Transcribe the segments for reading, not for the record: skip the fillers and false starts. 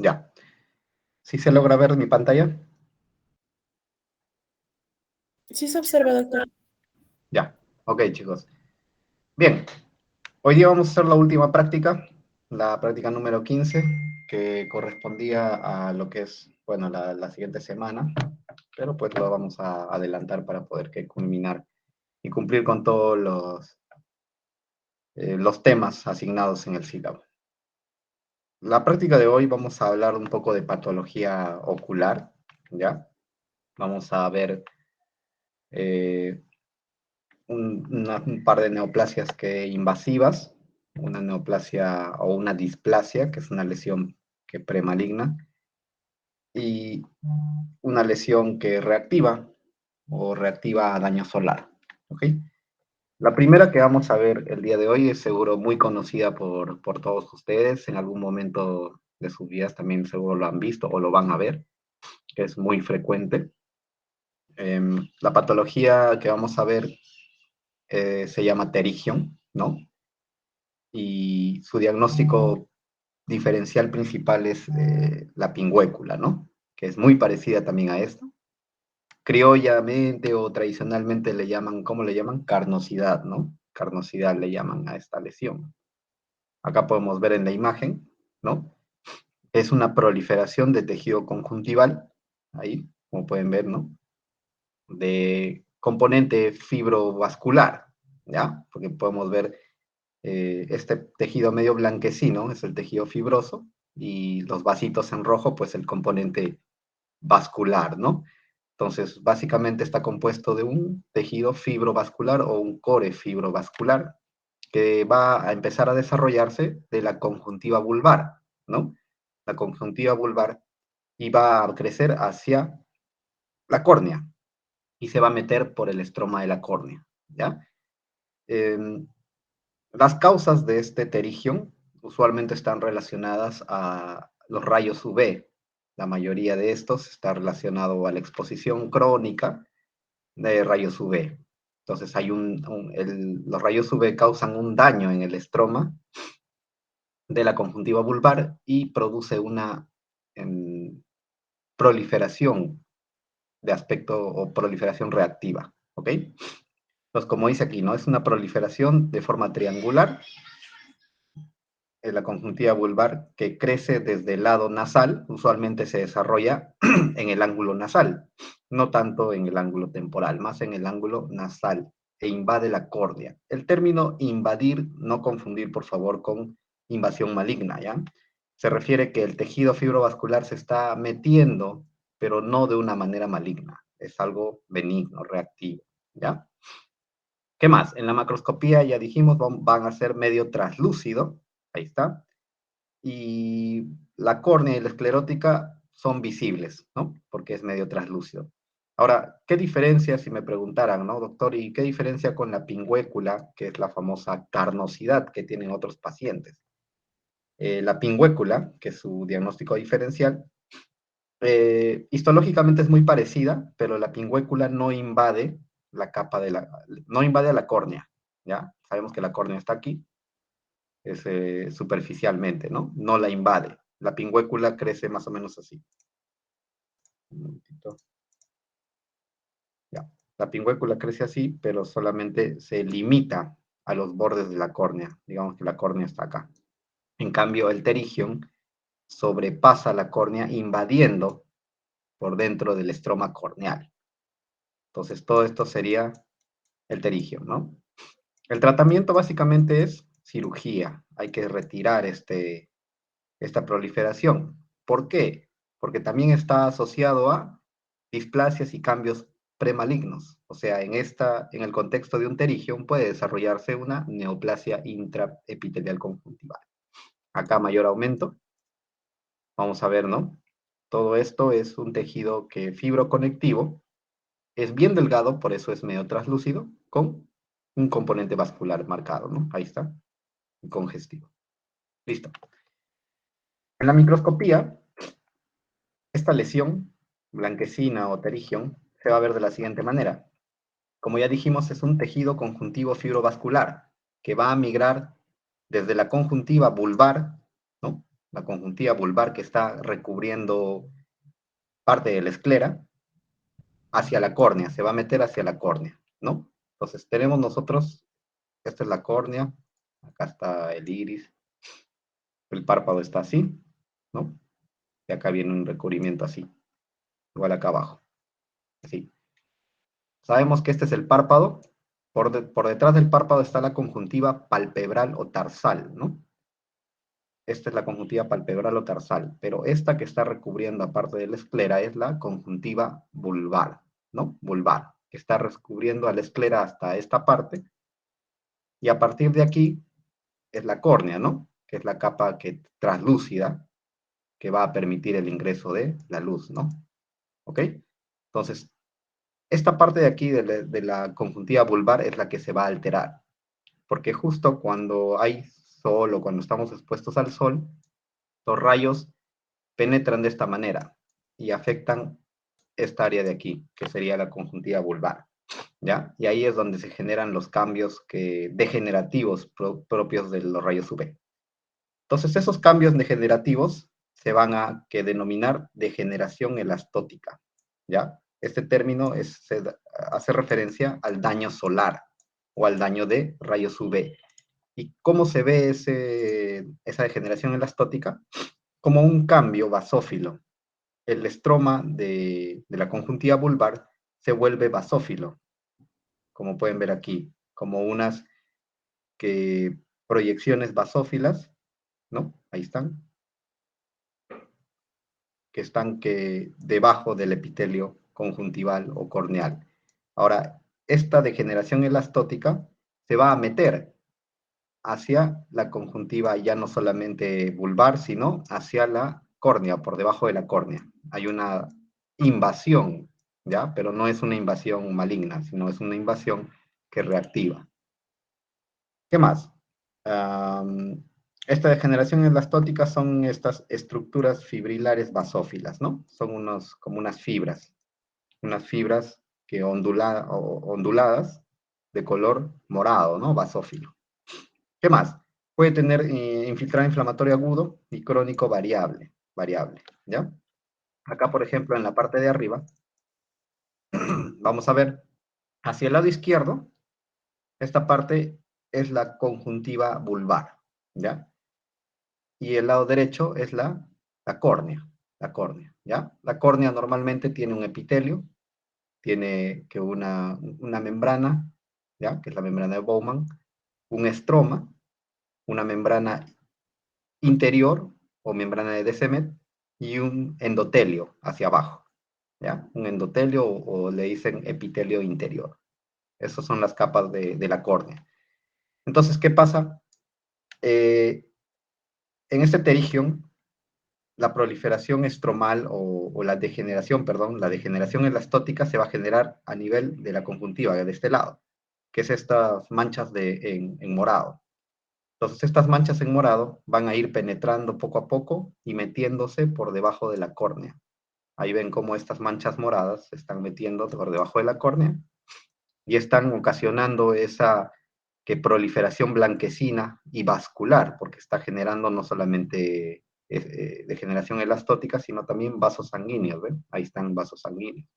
Ya. ¿Sí se logra ver mi pantalla? Sí se observa, doctor. Ya. Ok, chicos. Bien. Hoy día vamos a hacer la última práctica, la práctica número 15, que correspondía a lo que es, bueno, la siguiente semana, pero pues lo vamos a adelantar para poder que culminar y cumplir con todos los temas asignados en el sílabo. La práctica de hoy vamos a hablar un poco de patología ocular, ¿ya? Vamos a ver eh, un par de neoplasias invasivas, una neoplasia o una displasia, que es una lesión que premaligna, y una lesión que reactiva o reactiva a daño solar. ¿Ok? La primera que vamos a ver el día de hoy es seguro muy conocida por todos ustedes. En algún momento de sus vidas también seguro lo han visto o lo van a ver, que es muy frecuente. La patología que vamos a ver se llama pterigion, ¿no? Y su diagnóstico diferencial principal es la pingüécula, ¿no? Que es muy parecida también a esto. Criollamente o tradicionalmente le llaman, ¿cómo le llaman? Carnosidad, ¿no? Carnosidad le llaman a esta lesión. Acá podemos ver en la imagen, ¿no? Es una proliferación de tejido conjuntival, ahí, como pueden ver, ¿no? De componente fibrovascular, ¿ya? Porque podemos ver este tejido medio blanquecino, es el tejido fibroso, y los vasitos en rojo, pues el componente vascular, ¿no? Entonces, básicamente está compuesto de un tejido fibrovascular o un core fibrovascular que va a empezar a desarrollarse de la conjuntiva vulvar, ¿no? La conjuntiva vulvar y va a crecer hacia la córnea y se va a meter por el estroma de la córnea, ¿ya? Eh, las causas de este pterigion usualmente están relacionadas a los rayos UV. La mayoría de estos está relacionado a la exposición crónica de rayos UV. Entonces los rayos UV causan un daño en el estroma de la conjuntiva vulvar y produce una proliferación de aspecto o proliferación reactiva, ¿ok? Entonces, como dice aquí, ¿no? Es una proliferación de forma triangular en la conjuntiva vulvar que crece desde el lado nasal, usualmente se desarrolla en el ángulo nasal, no tanto en el ángulo temporal, más en el ángulo nasal, e invade la córnea. El término invadir, no confundir por favor con invasión maligna, ¿ya? Se refiere que el tejido fibrovascular se está metiendo, pero no de una manera maligna, es algo benigno, reactivo, ¿ya? ¿Qué más? En la macroscopía ya dijimos van a ser medio translúcido, ahí está, y la córnea y la esclerótica son visibles, ¿no? Porque es medio translúcido. Ahora, ¿qué diferencia, si me preguntaran, ¿no, doctor? ¿Y qué diferencia con la pingüécula, que es la famosa carnosidad que tienen otros pacientes? La pingüécula, que es su diagnóstico diferencial, histológicamente es muy parecida, pero la pingüécula no invade la capa no invade a la córnea, ¿ya? Sabemos que la córnea está aquí, es superficialmente, ¿no? No la invade. La pingüécula crece más o menos así. Un momentito. Ya. La pingüécula crece así, pero solamente se limita a los bordes de la córnea. Digamos que la córnea está acá. En cambio, el pterigion sobrepasa la córnea invadiendo por dentro del estroma corneal. Entonces, todo esto sería el pterigion, ¿no? El tratamiento básicamente es cirugía. Hay que retirar esta proliferación. ¿Por qué? Porque también está asociado a displasias y cambios premalignos. O sea, en el contexto de un pterigion puede desarrollarse una neoplasia intraepitelial conjuntival. Acá mayor aumento. Vamos a ver, ¿no? Todo esto es un tejido que fibroconectivo es bien delgado, por eso es medio translúcido, con un componente vascular marcado, ¿no? Ahí está, congestivo. Listo. En la microscopía, esta lesión, blanquecina o pterigion, se va a ver de la siguiente manera. Como ya dijimos, es un tejido conjuntivo fibrovascular que va a migrar desde la conjuntiva vulvar, ¿no? la conjuntiva vulvar que está recubriendo parte de la esclera, hacia la córnea, se va a meter hacia la córnea, ¿no? Entonces tenemos nosotros, esta es la córnea, acá está el iris, el párpado está así, ¿no? Y acá viene un recubrimiento así, igual acá abajo, así. Sabemos que este es el párpado, por detrás del párpado está la conjuntiva palpebral o tarsal, ¿no? Esta es la conjuntiva palpebral o tarsal, pero esta que está recubriendo aparte de la esclera es la conjuntiva vulvar, ¿no? Vulvar, que está recubriendo a la esclera hasta esta parte, y a partir de aquí es la córnea, ¿no? Que es la capa translúcida que va a permitir el ingreso de la luz, ¿no? ¿Ok? Entonces, esta parte de aquí de la conjuntiva vulvar es la que se va a alterar, porque justo cuando hay sol o cuando estamos expuestos al sol, los rayos penetran de esta manera y afectan esta área de aquí, que sería la conjuntiva vulvar, ¿ya? Y ahí es donde se generan los cambios degenerativos propios de los rayos UV. Entonces, esos cambios degenerativos se van a denominar degeneración elastótica, ¿ya? Este término hace referencia al daño solar o al daño de rayos UV. ¿Y cómo se ve esa degeneración elastótica? Como un cambio basófilo. El estroma de la conjuntiva vulvar se vuelve basófilo, como pueden ver aquí, como unas proyecciones basófilas, ¿no? Ahí están, que están debajo del epitelio conjuntival o corneal. Ahora, esta degeneración elastótica se va a meter hacia la conjuntiva ya no solamente vulvar, sino hacia la córnea, por debajo de la córnea. Hay una invasión, ¿ya? Pero no es una invasión maligna, sino es una invasión que reactiva. ¿Qué más? Esta degeneración elastótica son estas estructuras fibrilares basófilas, ¿no? Son como unas fibras que onduladas de color morado, ¿no? Basófilo. ¿Qué más? Puede tener infiltrado inflamatorio agudo y crónico variable, ¿ya? Acá, por ejemplo, en la parte de arriba, vamos a ver, hacia el lado izquierdo, esta parte es la conjuntiva vulvar, ¿ya? Y el lado derecho es la córnea, ¿ya? La córnea normalmente tiene un epitelio, tiene una membrana, ¿ya? Que es la membrana de Bowman, un estroma, una membrana interior o membrana de Descemet y un endotelio hacia abajo, ¿ya? Un endotelio o le dicen epitelio interior. Esas son las capas de la córnea. Entonces, ¿qué pasa? En este terigion, la proliferación estromal o la degeneración, perdón, la degeneración elastótica se va a generar a nivel de la conjuntiva, de este lado, que es estas manchas en morado. Entonces, estas manchas en morado van a ir penetrando poco a poco y metiéndose por debajo de la córnea. Ahí ven cómo estas manchas moradas se están metiendo por debajo de la córnea y están ocasionando esa proliferación blanquecina y vascular, porque está generando no solamente degeneración elastótica, sino también vasos sanguíneos, ¿ven? Ahí están vasos sanguíneos.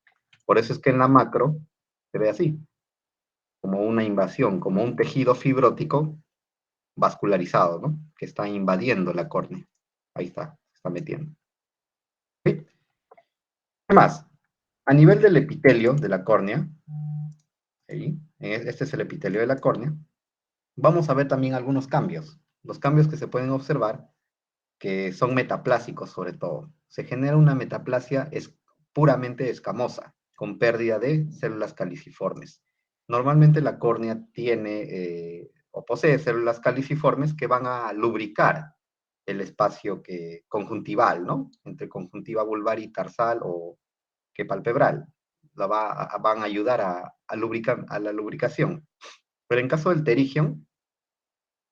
Por eso es que en la macro se ve así, como una invasión, como un tejido fibrótico vascularizado, ¿no? Que está invadiendo la córnea. Ahí está, se está metiendo. ¿Sí? ¿Qué más? A nivel del epitelio de la córnea, ¿sí? Este es el epitelio de la córnea, vamos a ver también algunos cambios. Los cambios que se pueden observar, que son metaplásicos sobre todo. Se genera una metaplasia puramente escamosa, con pérdida de células caliciformes. Normalmente la córnea tiene o posee células caliciformes que van a lubricar el espacio conjuntival, ¿no? Entre conjuntiva vulvar y tarsal o que palpebral. Van a ayudar a la lubricación. Pero en caso del terigion,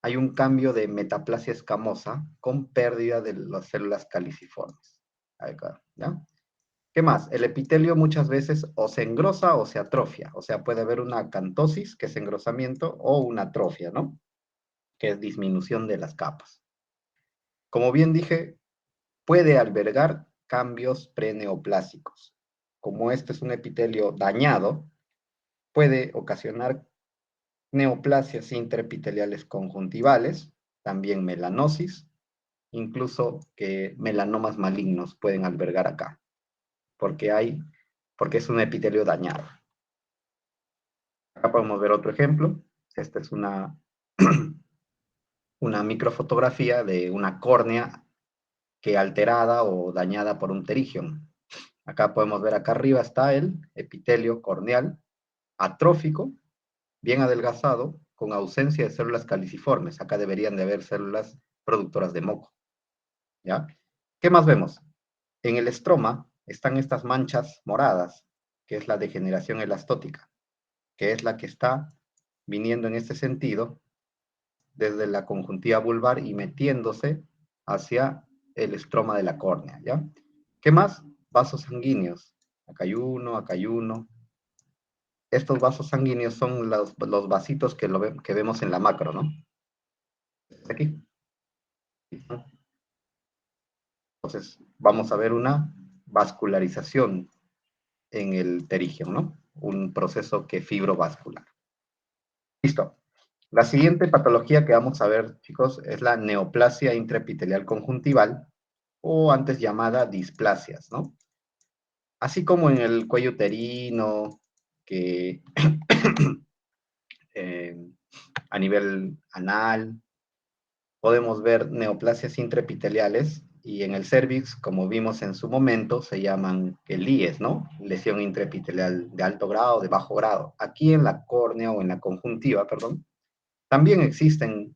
hay un cambio de metaplasia escamosa con pérdida de las células caliciformes. Acá, ¿ya? ¿Qué más? El epitelio muchas veces o se engrosa o se atrofia. O sea, puede haber una acantosis, que es engrosamiento, o una atrofia, ¿no? Que es disminución de las capas. como bien dije, puede albergar cambios preneoplásicos. Como este es un epitelio dañado, puede ocasionar neoplasias intraepiteliales conjuntivales, también melanosis, incluso que melanomas malignos pueden albergar acá, porque es un epitelio dañado. Acá podemos ver otro ejemplo. Esta es una microfotografía de una córnea que alterada o dañada por un pterigium. Acá podemos ver, acá arriba está el epitelio corneal atrófico, bien adelgazado, con ausencia de células caliciformes. Acá deberían de haber células productoras de moco. ¿Ya? ¿Qué más vemos? En el estroma están estas manchas moradas, que es la degeneración elastótica, que es la que está viniendo en este sentido desde la conjuntiva vulvar y metiéndose hacia el estroma de la córnea, ¿ya? ¿Qué más? Vasos sanguíneos. Acá hay uno, acá hay uno. Estos vasos sanguíneos son los vasitos que vemos en la macro, ¿no? Aquí. Entonces, vamos a ver una vascularización en el pterigium, ¿no? Un proceso que fibrovascular. Listo. La siguiente patología que vamos a ver, chicos, es la neoplasia intraepitelial conjuntival, o antes llamada displasias, ¿no? Así como en el cuello uterino, que a nivel anal, podemos ver neoplasias intraepiteliales, y en el cervix, como vimos en su momento, se llaman LIES, ¿no? Lesión intraepitelial de alto grado, de bajo grado. Aquí en la córnea o en la conjuntiva, perdón, también existen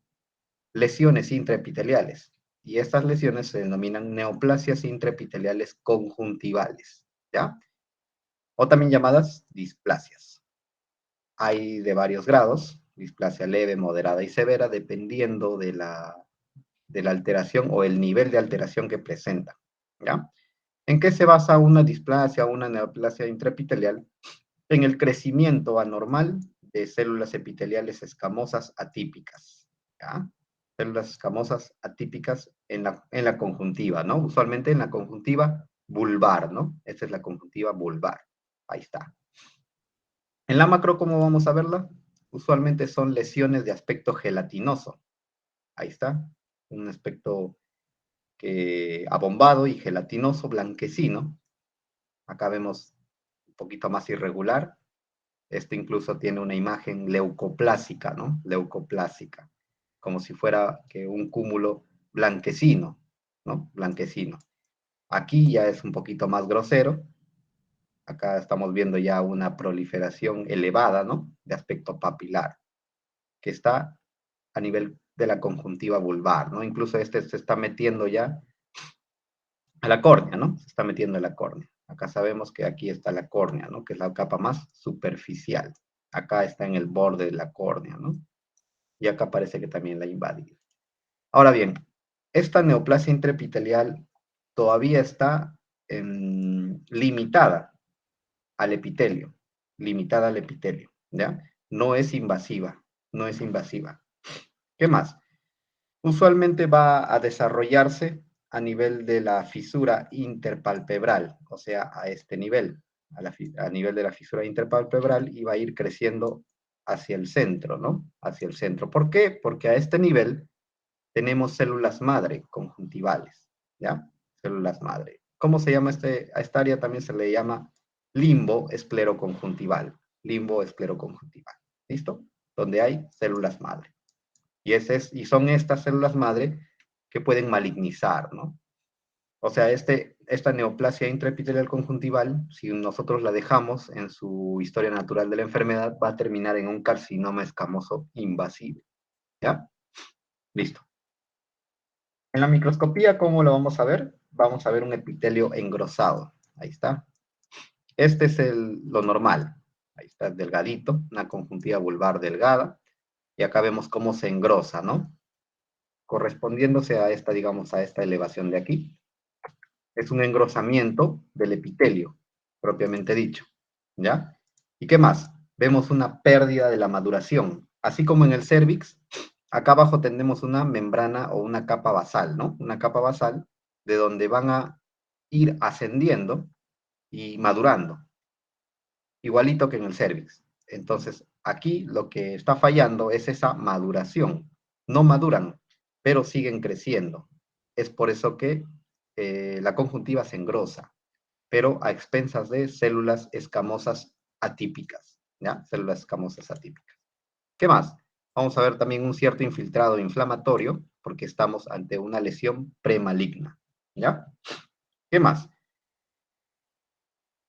lesiones intraepiteliales, y estas lesiones se denominan neoplasias intraepiteliales conjuntivales, ¿ya? O también llamadas displasias. Hay de varios grados, displasia leve, moderada y severa, dependiendo de la alteración o el nivel de alteración que presenta, ¿ya? ¿En qué se basa una displasia o una neoplasia intraepitelial? En el crecimiento anormal de células epiteliales escamosas atípicas, ¿ya? Células escamosas atípicas en la conjuntiva, ¿no? Usualmente en la conjuntiva vulvar, ¿no? Esta es la conjuntiva vulvar. Ahí está. En la macro, ¿cómo vamos a verla? Usualmente son lesiones de aspecto gelatinoso. Ahí está. Un aspecto abombado y gelatinoso, blanquecino. Acá vemos un poquito más irregular. Este incluso tiene una imagen leucoplásica, ¿no? Leucoplásica, como si fuera que un cúmulo blanquecino, ¿no? Blanquecino. Aquí ya es un poquito más grosero. Acá estamos viendo ya una proliferación elevada, ¿no? De aspecto papilar, que está a nivel de la conjuntiva vulvar, ¿no? Incluso este se está metiendo ya a la córnea, ¿no? Se está metiendo a la córnea. Acá sabemos que aquí está la córnea, ¿no? Que es la capa más superficial. Acá está en el borde de la córnea, ¿no? Y acá parece que también la ha invadido. Ahora bien, esta neoplasia intraepitelial todavía está limitada al epitelio, ¿ya? No es invasiva, no es invasiva. ¿Qué más? Usualmente va a desarrollarse a nivel de la fisura interpalpebral, o sea, a este nivel, a nivel de la fisura interpalpebral, y va a ir creciendo hacia el centro, ¿no? Hacia el centro. ¿Por qué? Porque a este nivel tenemos células madre conjuntivales, ¿ya? Células madre. ¿Cómo se llama a esta área? También se le llama limbo escleroconjuntival. Limbo escleroconjuntival. ¿Listo? Donde hay células madre. Y son estas células madre que pueden malignizar, ¿no? O sea, esta neoplasia intraepitelial conjuntival, si nosotros la dejamos en su historia natural de la enfermedad, va a terminar en un carcinoma escamoso invasivo, ¿ya? Listo. En la microscopía, ¿cómo lo vamos a ver? Vamos a ver un epitelio engrosado. Ahí está. Este es lo normal. Ahí está, delgadito, una conjuntiva vulvar delgada. Y acá vemos cómo se engrosa, ¿no? Correspondiéndose a esta, digamos, a esta elevación de aquí. Es un engrosamiento del epitelio, propiamente dicho, ¿ya? ¿Y qué más? Vemos una pérdida de la maduración. Así como en el cérvix, acá abajo tenemos una membrana o una capa basal, ¿no? Una capa basal de donde van a ir ascendiendo y madurando, igualito que en el cervix. Entonces, aquí lo que está fallando es esa maduración. No maduran, pero siguen creciendo. Es por eso que la conjuntiva se engrosa, pero a expensas de células escamosas atípicas, ¿ya? Células escamosas atípicas. ¿Qué más? Vamos a ver también un cierto infiltrado inflamatorio, porque estamos ante una lesión premaligna, ¿ya? ¿Qué más?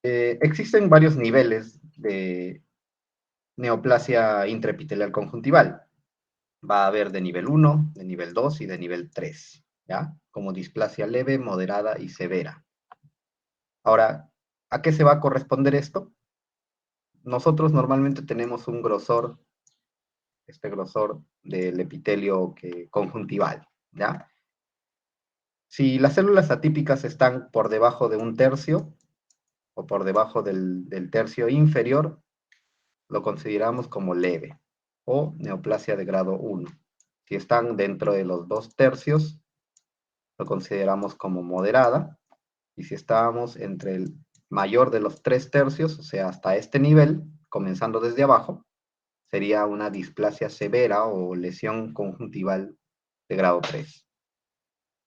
Existen varios niveles de neoplasia intraepitelial conjuntival. Va a haber de nivel 1, de nivel 2 y de nivel 3, ¿ya? Como displasia leve, moderada y severa. Ahora, ¿a qué se va a corresponder esto? Nosotros normalmente tenemos un grosor, este grosor del epitelio conjuntival, ¿ya? Si las células atípicas están por debajo de un tercio o por debajo del tercio inferior, lo consideramos como leve o neoplasia de grado 1. Si están dentro de los 2 tercios, lo consideramos como moderada. Y si estábamos entre el mayor de los 3 tercios, o sea, hasta este nivel, comenzando desde abajo, sería una displasia severa o lesión conjuntival de grado 3.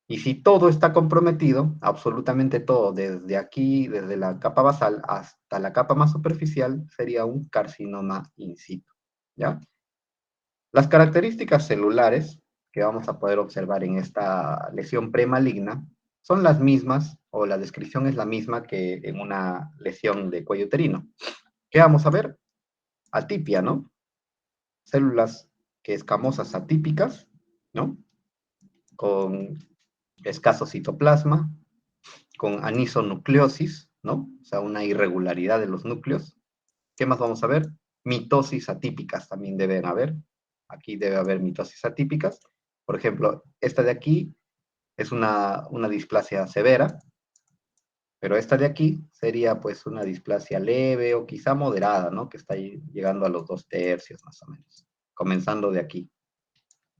Y si todo está comprometido, absolutamente todo, desde aquí, desde la capa basal hasta la capa más superficial, sería un carcinoma in situ, ¿ya? Las características celulares que vamos a poder observar en esta lesión premaligna son las mismas, o la descripción es la misma que en una lesión de cuello uterino. ¿Qué vamos a ver? Atipia, ¿no? Células que escamosas atípicas, ¿no? Con escaso citoplasma, con anisonucleosis, ¿no? O sea, una irregularidad de los núcleos. ¿Qué más vamos a ver? Mitosis atípicas también deben haber. Aquí debe haber mitosis atípicas. Por ejemplo, esta de aquí es una displasia severa, pero esta de aquí sería pues una displasia leve o quizá moderada, ¿no? Que está llegando a los 2 tercios más o menos, comenzando de aquí.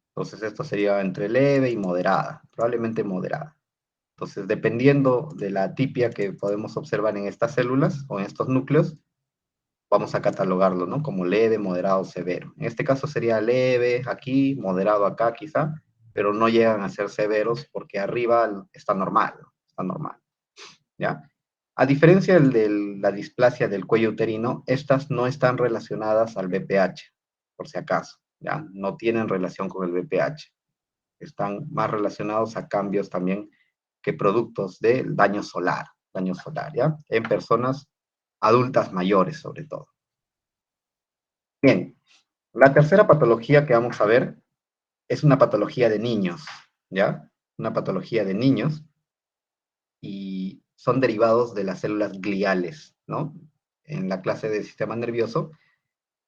Entonces esto sería entre leve y moderada, probablemente moderada. Entonces, dependiendo de la atipia que podemos observar en estas células o en estos núcleos, vamos a catalogarlo, ¿no? Como leve, moderado, severo. En este caso sería leve aquí, moderado acá quizá, pero no llegan a ser severos porque arriba está normal, ¿no? Está normal, ¿ya? A diferencia de la displasia del cuello uterino, estas no están relacionadas al BPH, por si acaso, ¿ya? No tienen relación con el BPH. Están más relacionados a cambios también que productos de daño solar, ¿ya? En personas adultas mayores, sobre todo. Bien, la tercera patología que vamos a ver es una patología de niños, ¿ya? Una patología de niños y son derivados de las células gliales, ¿no? En la clase de sistema nervioso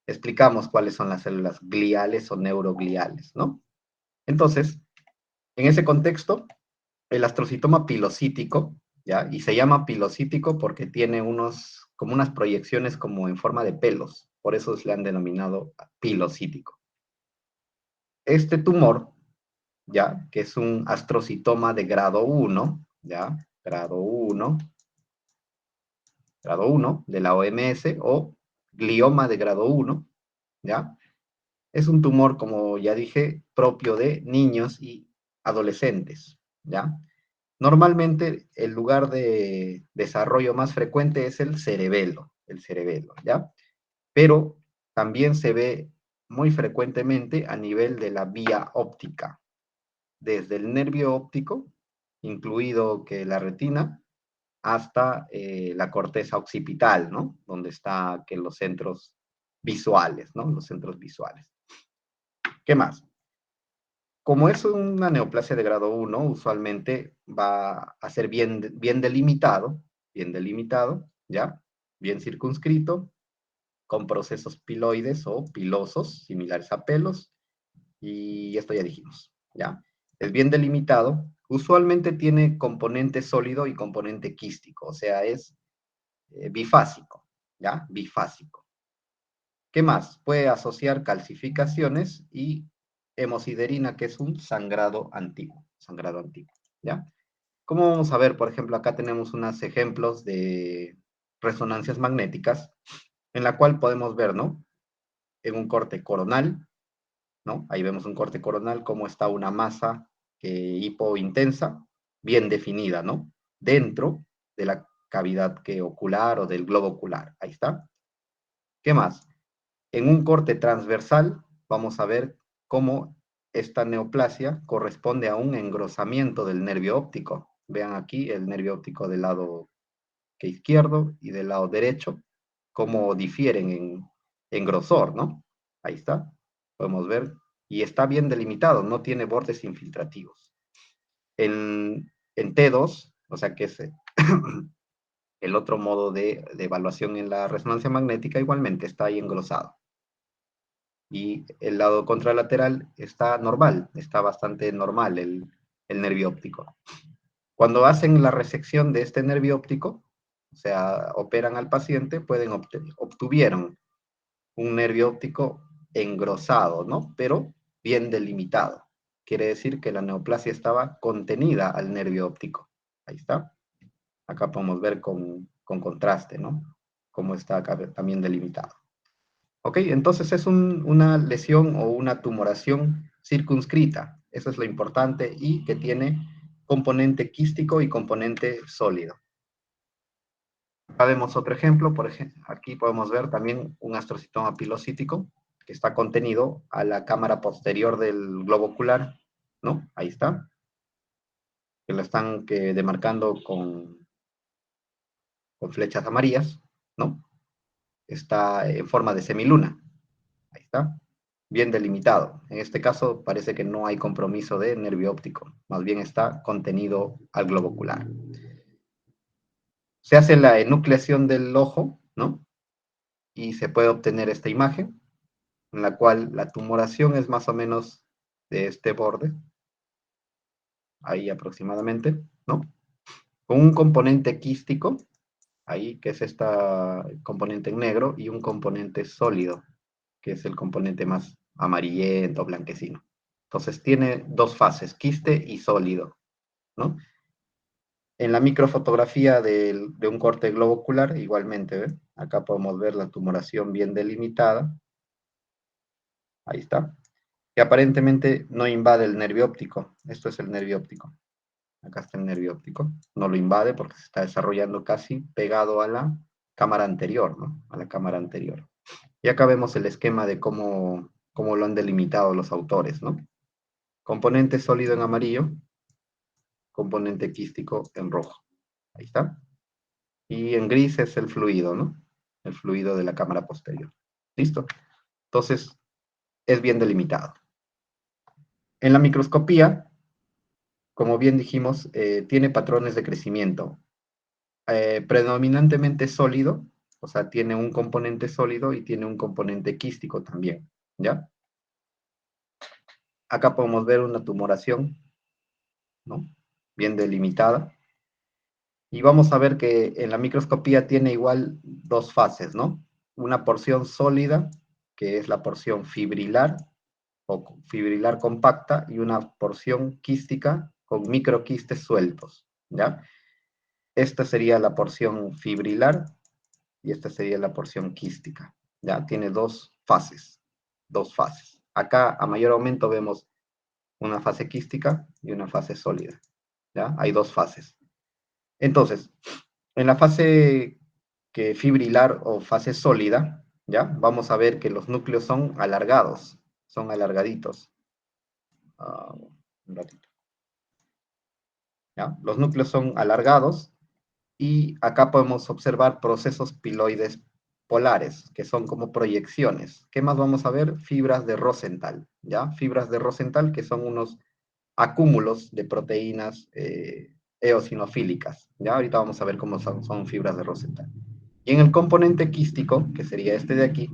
explicamos cuáles son las células gliales o neurogliales, ¿no? Entonces, en ese contexto, el astrocitoma pilocítico, ¿ya? Y se llama pilocítico porque tiene como unas proyecciones como en forma de pelos, por eso se le han denominado pilocítico. Este tumor, ¿ya? Que es un astrocitoma de grado 1, ¿ya? Grado 1 de la OMS o glioma de grado 1, ¿ya? Es un tumor, como ya dije, propio de niños y adolescentes, ¿ya? Normalmente el lugar de desarrollo más frecuente es el cerebelo, ¿ya? Pero también se ve muy frecuentemente a nivel de la vía óptica, desde el nervio óptico, incluido que la retina, hasta la corteza occipital, ¿no? Donde está que los centros visuales, ¿no? Los centros visuales. ¿Qué más? Como es una neoplasia de grado 1, usualmente va a ser bien delimitado, ¿ya? Bien circunscrito, con procesos piloides o pilosos, similares a pelos, y esto ya dijimos, ¿ya? Es bien delimitado, usualmente tiene componente sólido y componente quístico, o sea, es bifásico, ¿ya? Bifásico. ¿Qué más? Puede asociar calcificaciones y hemosiderina, que es un sangrado antiguo, ¿ya? Como vamos a ver, por ejemplo, acá tenemos unos ejemplos de resonancias magnéticas, en la cual podemos ver, ¿no? En un corte coronal, ¿no? Ahí vemos un corte coronal, cómo está una masa hipointensa, bien definida, ¿no? Dentro de la cavidad ocular o del globo ocular. Ahí está. ¿Qué más? En un corte transversal vamos a ver cómo esta neoplasia corresponde a un engrosamiento del nervio óptico. Vean aquí el nervio óptico del lado izquierdo y del lado derecho, cómo difieren en grosor, ¿no? Ahí está, podemos ver, y está bien delimitado, no tiene bordes infiltrativos. En T2, o sea que es el otro modo de evaluación en la resonancia magnética, igualmente está ahí engrosado. Y el lado contralateral está normal, está bastante normal el nervio óptico. Cuando hacen la resección de este nervio óptico, o sea, operan al paciente, obtuvieron un nervio óptico engrosado, ¿no? Pero bien delimitado. Quiere decir que la neoplasia estaba contenida al nervio óptico. Ahí está. Acá podemos ver con contraste, ¿no? Cómo está acá también delimitado. ¿Ok? Entonces es una lesión o una tumoración circunscrita. Eso es lo importante y que tiene componente quístico y componente sólido. Acá vemos otro ejemplo, por ejemplo, aquí podemos ver también un astrocitoma pilocítico que está contenido a la cámara posterior del globo ocular, ¿no? Ahí está, que lo están demarcando con flechas amarillas, ¿no? Está en forma de semiluna, ahí está, bien delimitado. En este caso parece que no hay compromiso de nervio óptico, más bien está contenido al globo ocular. Se hace la enucleación del ojo, ¿no? Y se puede obtener esta imagen, en la cual la tumoración es más o menos de este borde, ahí aproximadamente, ¿no? Con un componente quístico, ahí que es esta componente en negro, y un componente sólido, que es el componente más amarillento, blanquecino. Entonces tiene dos fases, quiste y sólido, ¿no? En la microfotografía de un corte globo ocular, igualmente, ¿ven? Acá podemos ver la tumoración bien delimitada, ahí está, que aparentemente no invade el nervio óptico. Esto es el nervio óptico. Acá está el nervio óptico. No lo invade porque se está desarrollando casi pegado a la cámara anterior, ¿no? A la cámara anterior. Y acá vemos el esquema de cómo lo han delimitado los autores, ¿no? Componente sólido en amarillo, componente quístico en rojo. Ahí está. Y en gris es el fluido, ¿no? El fluido de la cámara posterior. ¿Listo? Entonces, es bien delimitado. En la microscopía, como bien dijimos, tiene patrones de crecimiento. Predominantemente sólido, o sea, tiene un componente sólido y tiene un componente quístico también, ¿ya? Acá podemos ver una tumoración, ¿no? Bien delimitada. Y vamos a ver que en la microscopía tiene igual dos fases, ¿no? Una porción sólida, que es la porción fibrilar o fibrilar compacta, y una porción quística con microquistes sueltos, ¿ya? Esta sería la porción fibrilar y esta sería la porción quística, ¿ya? Tiene dos fases, dos fases. Acá a mayor aumento vemos una fase quística y una fase sólida, ¿ya? Hay dos fases. Entonces, en la fase fibrilar o fase sólida, ¿ya? Vamos a ver que los núcleos son alargados, son alargaditos. Un ratito. ¿Ya? Los núcleos son alargados y acá podemos observar procesos piloides polares, que son como proyecciones. ¿Qué más vamos a ver? Fibras de Rosenthal, ¿ya? Fibras de Rosenthal, que son unos acúmulos de proteínas eosinofílicas, ¿ya? Ahorita vamos a ver cómo son fibras de Rosenthal. Y en el componente quístico, que sería este de aquí,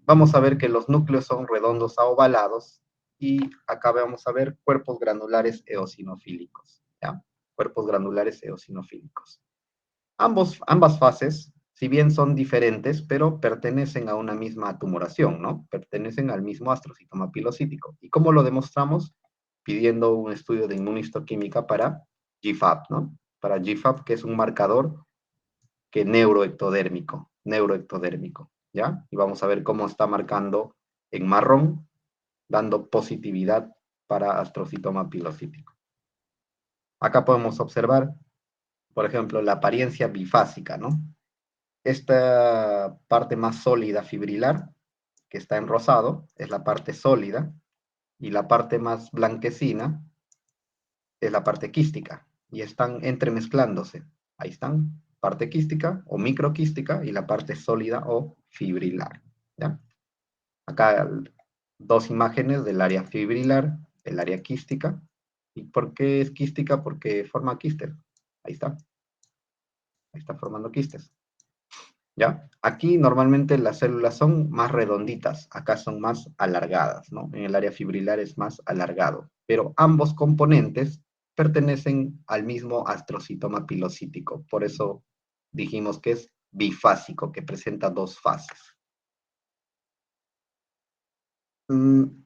vamos a ver que los núcleos son redondos a ovalados y acá vamos a ver cuerpos granulares eosinofílicos, ¿ya? Cuerpos granulares eosinofílicos. Ambas fases si bien son diferentes, pero pertenecen a una misma tumoración, ¿no? Pertenecen al mismo astrocitoma pilocítico. ¿Y cómo lo demostramos? Pidiendo un estudio de inmunistoquímica para GFAP, ¿no? Para GFAP, que es un marcador que neuroectodérmico, ¿ya? Y vamos a ver cómo está marcando en marrón, dando positividad para astrocitoma pilocítico. Acá podemos observar, por ejemplo, la apariencia bifásica, ¿no? Esta parte más sólida fibrilar, que está en rosado, es la parte sólida, y la parte más blanquecina es la parte quística, y están entremezclándose. Ahí están, parte quística o microquística y la parte sólida o fibrilar. ¿Ya? Acá dos imágenes del área fibrilar, el área quística. ¿Y por qué es quística? Porque forma quistes. Ahí está. Ahí está formando quistes. ¿Ya? Aquí normalmente las células son más redonditas, acá son más alargadas, ¿no? En el área fibrilar es más alargado, pero ambos componentes pertenecen al mismo astrocitoma pilocítico, por eso dijimos que es bifásico, que presenta dos fases.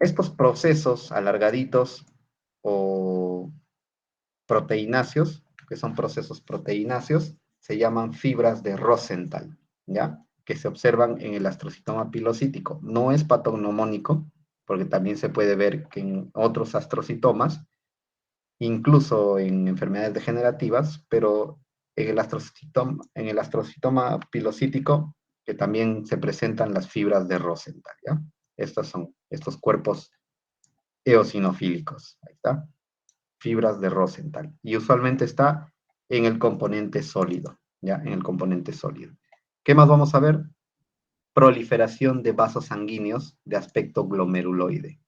Estos procesos alargaditos o proteináceos, que son procesos proteináceos, se llaman fibras de Rosenthal, ¿ya? Que se observan en el astrocitoma pilocítico. No es patognomónico, porque también se puede ver que en otros astrocitomas, incluso en enfermedades degenerativas, pero en el astrocitoma pilocítico, que también se presentan las fibras de Rosenthal, ¿ya? Estos son estos cuerpos eosinofílicos. Ahí está. Fibras de Rosenthal. Y usualmente está en el componente sólido, ¿ya? En el componente sólido. ¿Qué más vamos a ver? Proliferación de vasos sanguíneos de aspecto glomeruloide.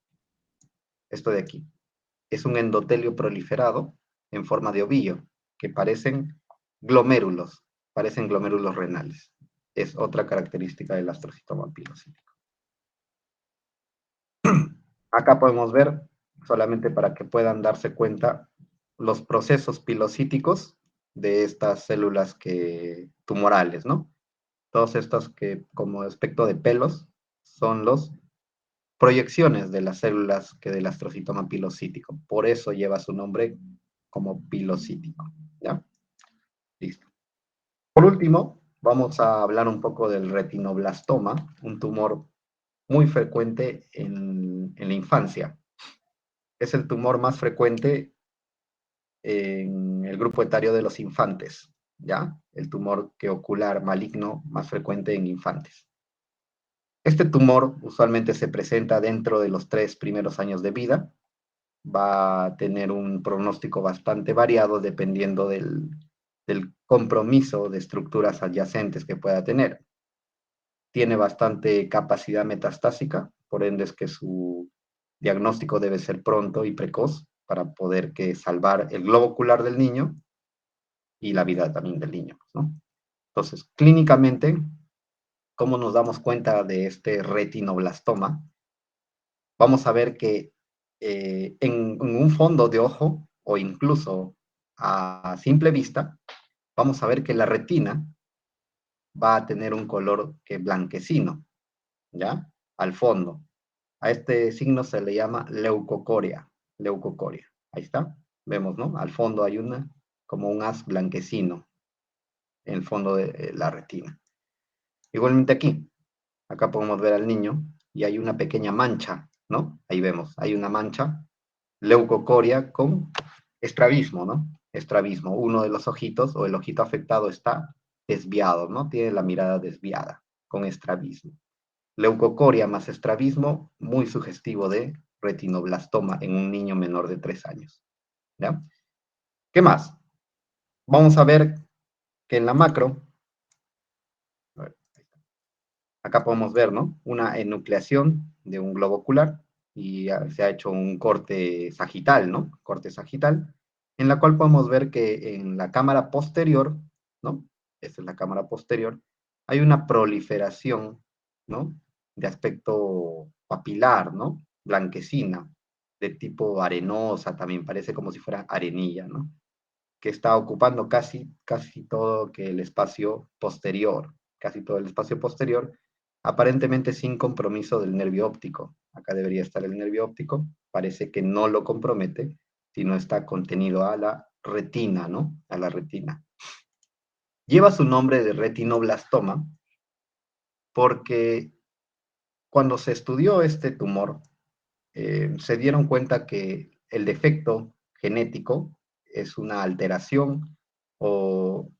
Esto de aquí. Es un endotelio proliferado en forma de ovillo, que parecen glomérulos renales. Es otra característica del astrocitoma pilocítico. Acá podemos ver, solamente para que puedan darse cuenta, los procesos pilocíticos de estas células tumorales, ¿no? Todos estos que como aspecto de pelos son las proyecciones de las células del astrocitoma pilocítico. Por eso lleva su nombre como pilocítico, ¿ya? Listo. Por último, vamos a hablar un poco del retinoblastoma, un tumor muy frecuente en la infancia. Es el tumor más frecuente en el grupo etario de los infantes, ¿ya? El tumor que ocular maligno más frecuente en infantes. Este tumor usualmente se presenta dentro de los 3 primeros años de vida. Va a tener un pronóstico bastante variado dependiendo del compromiso de estructuras adyacentes que pueda tener. Tiene bastante capacidad metastásica, por ende es que su diagnóstico debe ser pronto y precoz para poder salvar el globo ocular del niño y la vida también del niño, ¿no? Entonces, clínicamente, ¿cómo nos damos cuenta de este retinoblastoma? Vamos a ver que en un fondo de ojo o incluso a simple vista, vamos a ver que la retina va a tener un color que blanquecino, ¿ya? Al fondo. A este signo se le llama leucocoria, leucocoria. Ahí está, vemos, ¿no? Al fondo hay como un haz blanquecino en el fondo de la retina. Igualmente aquí, acá podemos ver al niño y hay una pequeña mancha, ¿no? Ahí vemos, hay una mancha, leucocoria con estrabismo, ¿no? Estrabismo, uno de los ojitos o el ojito afectado está desviado, ¿no? Tiene la mirada desviada, con estrabismo. Leucocoria más estrabismo, muy sugestivo de retinoblastoma en un niño menor de 3 años, ¿ya? ¿Qué más? Vamos a ver que en la macro, acá podemos ver, ¿no? Una enucleación de un globo ocular y se ha hecho un corte sagital, ¿no? Corte sagital, en la cual podemos ver que en la cámara posterior, ¿no? Esta es la cámara posterior, hay una proliferación, ¿no? De aspecto papilar, ¿no? Blanquecina, de tipo arenosa, también parece como si fuera arenilla, ¿no? Que está ocupando casi todo que el espacio posterior, casi todo el espacio posterior, aparentemente sin compromiso del nervio óptico. Acá debería estar el nervio óptico, parece que no lo compromete, sino está contenido a la retina, ¿no? A la retina. Lleva su nombre de retinoblastoma porque cuando se estudió este tumor, se dieron cuenta que el defecto genético es una alteración o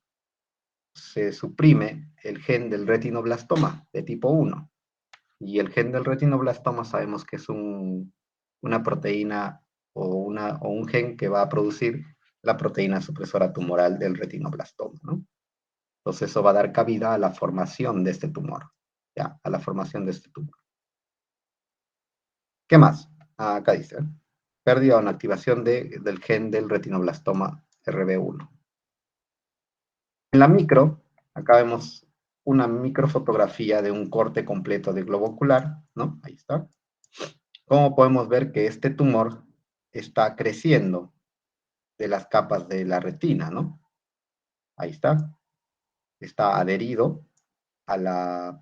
se suprime el gen del retinoblastoma de tipo 1. Y el gen del retinoblastoma sabemos que es una proteína o un gen que va a producir la proteína supresora tumoral del retinoblastoma, ¿no? Entonces eso va a dar cabida a la formación de este tumor, ¿ya? A la formación de este tumor. ¿Qué más? Acá dice, pérdida o inactivación del gen del retinoblastoma RB1. En la micro, acá vemos una microfotografía de un corte completo de globo ocular, ¿no? Ahí está. Como podemos ver que este tumor está creciendo de las capas de la retina, ¿no? Ahí está. Está adherido a la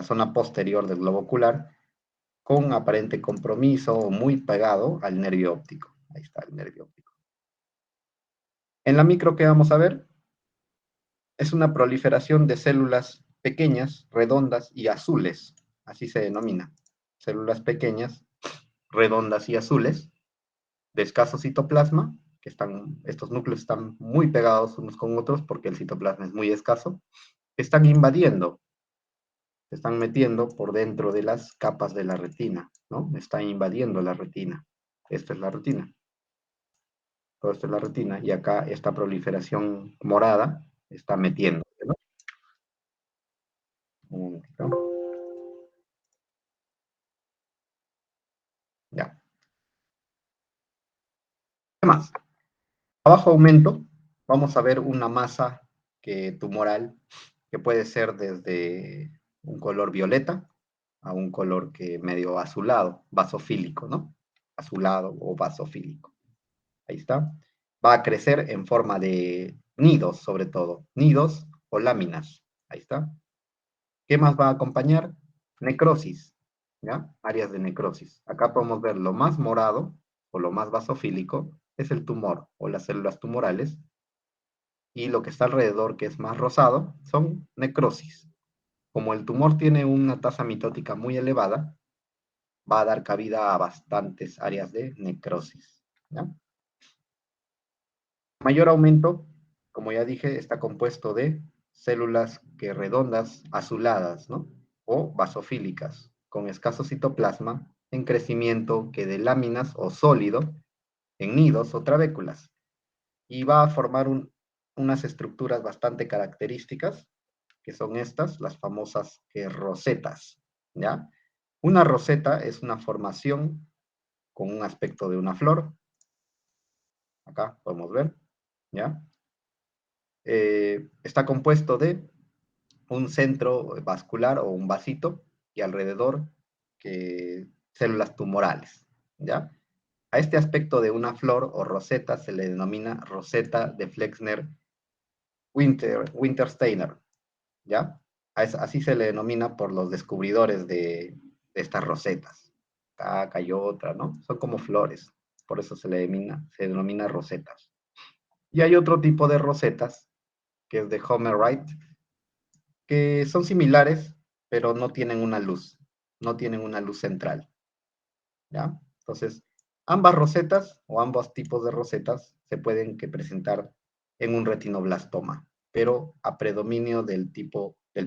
zona posterior del globo ocular con aparente compromiso o muy pegado al nervio óptico. Ahí está el nervio óptico. En la micro que vamos a ver es una proliferación de células pequeñas, redondas y azules, así se denomina. Células pequeñas, redondas y azules, de escaso citoplasma, que estos núcleos están muy pegados unos con otros porque el citoplasma es muy escaso, están invadiendo, se están metiendo por dentro de las capas de la retina, ¿no? Están invadiendo la retina. Esta es la retina. Todo esto es la retina y acá esta proliferación morada está metiendo, ¿no? Un momentito. Ya. ¿Qué más? A bajo aumento vamos a ver una masa tumoral que puede ser desde un color violeta a un color que medio azulado, basofílico, ¿no? Azulado o basofílico. Ahí está. Va a crecer en forma de nidos, sobre todo. Nidos o láminas. Ahí está. ¿Qué más va a acompañar? Necrosis, ¿ya? Áreas de necrosis. Acá podemos ver lo más morado o lo más basofílico es el tumor o las células tumorales y lo que está alrededor, que es más rosado, son necrosis. Como el tumor tiene una tasa mitótica muy elevada, va a dar cabida a bastantes áreas de necrosis, ¿ya? Mayor aumento, como ya dije, está compuesto de células que redondas, azuladas, ¿no? O basofílicas, con escaso citoplasma, en crecimiento que de láminas o sólido, en nidos o trabéculas. Y va a formar unas estructuras bastante características, que son estas, las famosas rosetas, ¿ya? Una roseta es una formación con un aspecto de una flor. Acá podemos ver, ¿ya? Está compuesto de un centro vascular o un vasito y alrededor células tumorales, ¿ya? A este aspecto de una flor o roseta se le denomina roseta de Flexner-Wintersteiner, ¿ya? Así se le denomina por los descubridores de estas rosetas. Acá hay otra, ¿no? Son como flores, por eso se denomina rosetas. Y hay otro tipo de rosetas, que es de Homer Wright, que son similares, pero no tienen una luz, no tienen una luz central, ¿ya? Entonces, ambas rosetas o ambos tipos de rosetas se pueden presentar en un retinoblastoma, pero a predominio del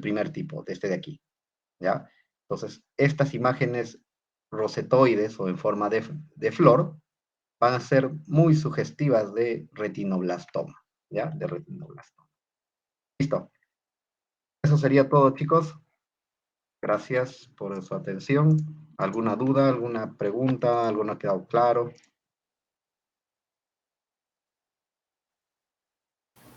primer tipo, de este de aquí, ¿ya? Entonces, estas imágenes rosetoides o en forma de flor van a ser muy sugestivas de retinoblastoma, ¿ya? De retinoblastoma. Listo. Eso sería todo, chicos. Gracias por su atención. ¿Alguna duda, alguna pregunta, alguna ha quedado claro?